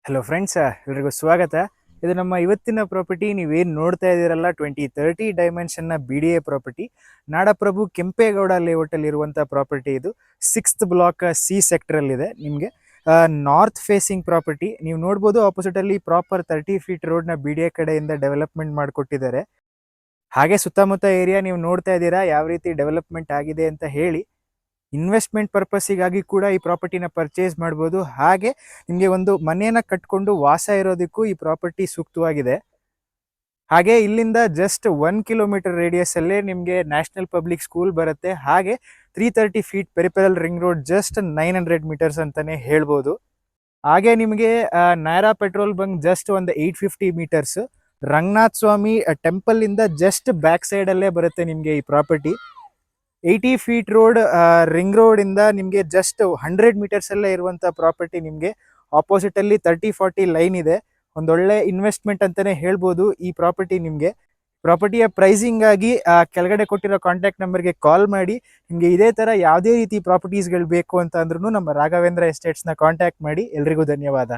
Hello friends, ಎಲ್ರಿಗೂ ಸ್ವಾಗತ. ಇದು ನಮ್ಮ ಇವತ್ತಿನ ಪ್ರಾಪರ್ಟಿ. ನೀವೇನು ನೋಡ್ತಾ ಇದ್ದೀರಲ್ಲ, 2030 ಡೈಮೆನ್ಷನ್ನ BDA ಪ್ರಾಪರ್ಟಿ, ನಾಡಪ್ರಭು ಕೆಂಪೇಗೌಡ ಲೇಔಟಲ್ಲಿ ಇರುವಂಥ ಪ್ರಾಪರ್ಟಿ. ಇದು 6th ಬ್ಲಾಕ್ C ಸೆಕ್ಟರಲ್ಲಿದೆ. ನಿಮಗೆ ನಾರ್ತ್ ಫೇಸಿಂಗ್ ಪ್ರಾಪರ್ಟಿ. ನೀವು ನೋಡ್ಬೋದು, ಆಪೋಸಿಟಲ್ಲಿ ಪ್ರಾಪರ್ 30 ಫೀಟ್ ರೋಡ್ನ BDA ಕಡೆಯಿಂದ ಡೆವಲಪ್ಮೆಂಟ್ ಮಾಡಿಕೊಟ್ಟಿದ್ದಾರೆ. ಹಾಗೆ ಸುತ್ತಮುತ್ತ ಏರಿಯಾ ನೀವು ನೋಡ್ತಾ ಇದ್ದೀರಾ ಯಾವ ರೀತಿ ಡೆವಲಪ್ಮೆಂಟ್ ಆಗಿದೆ ಅಂತ ಹೇಳಿ. ಇನ್ವೆಸ್ಟ್ಮೆಂಟ್ ಪರ್ಪಸ್ಸಿಗಾಗಿ ಕೂಡ ಈ ಪ್ರಾಪರ್ಟಿನ ಪರ್ಚೇಸ್ ಮಾಡ್ಬೋದು. ಹಾಗೆ ನಿಮಗೆ ಒಂದು ಮನೆಯನ್ನು ಕಟ್ಕೊಂಡು ವಾಸ ಇರೋದಕ್ಕೂ ಈ ಪ್ರಾಪರ್ಟಿ ಸೂಕ್ತವಾಗಿದೆ. ಹಾಗೆ ಇಲ್ಲಿಂದ ಜಸ್ಟ್ 1 ಕಿಲೋಮೀಟರ್ ರೇಡಿಯಸ್ಸಲ್ಲೇ ನಿಮಗೆ ನ್ಯಾಷನಲ್ ಪಬ್ಲಿಕ್ ಸ್ಕೂಲ್ ಬರುತ್ತೆ. ಹಾಗೆ 330 feet peripheral ring road, just 900 metres ಅಂತಲೇ ಹೇಳ್ಬೋದು. ಹಾಗೆ ನಿಮಗೆ ನೈರಾ ಪೆಟ್ರೋಲ್ ಬಂಕ್ ಜಸ್ಟ್ ಒಂದು 850 ಮೀಟರ್ಸ್. ರಂಗನಾಥ ಸ್ವಾಮಿ ಟೆಂಪಲಿಂದ ಜಸ್ಟ್ ಬ್ಯಾಕ್ ಸೈಡಲ್ಲೇ ಬರುತ್ತೆ ನಿಮಗೆ ಈ ಪ್ರಾಪರ್ಟಿ. 80 ಫೀಟ್ ರೋಡ್, ರಿಂಗ್ ರೋಡಿಂದ ನಿಮಗೆ ಜಸ್ಟ್ 100 ಮೀಟರ್ಸಲ್ಲೇ ಇರುವಂಥ ಪ್ರಾಪರ್ಟಿ. ನಿಮಗೆ ಆಪೋಸಿಟಲ್ಲಿ 30-40 ಲೈನ್ ಇದೆ. ಒಂದೊಳ್ಳೆ ಇನ್ವೆಸ್ಟ್ಮೆಂಟ್ ಅಂತಲೇ ಹೇಳ್ಬೋದು ಈ ಪ್ರಾಪರ್ಟಿ. ನಿಮಗೆ ಪ್ರಾಪರ್ಟಿಯ ಪ್ರೈಸಿಂಗ್ ಆಗಿ ಕೆಳಗಡೆ ಕೊಟ್ಟಿರೋ ಕಾಂಟ್ಯಾಕ್ಟ್ ನಂಬರ್ಗೆ ಕಾಲ್ ಮಾಡಿ. ನಿಮಗೆ ಇದೇ ಥರ ಯಾವುದೇ ರೀತಿ ಪ್ರಾಪರ್ಟೀಸ್ಗಳು ಬೇಕು ಅಂತ ಅಂದ್ರೂ ನಮ್ಮ ರಾಘವೇಂದ್ರ ಎಸ್ಟೇಟ್ಸ್ನ ಕಾಂಟ್ಯಾಕ್ಟ್ ಮಾಡಿ. ಎಲ್ರಿಗೂ ಧನ್ಯವಾದ.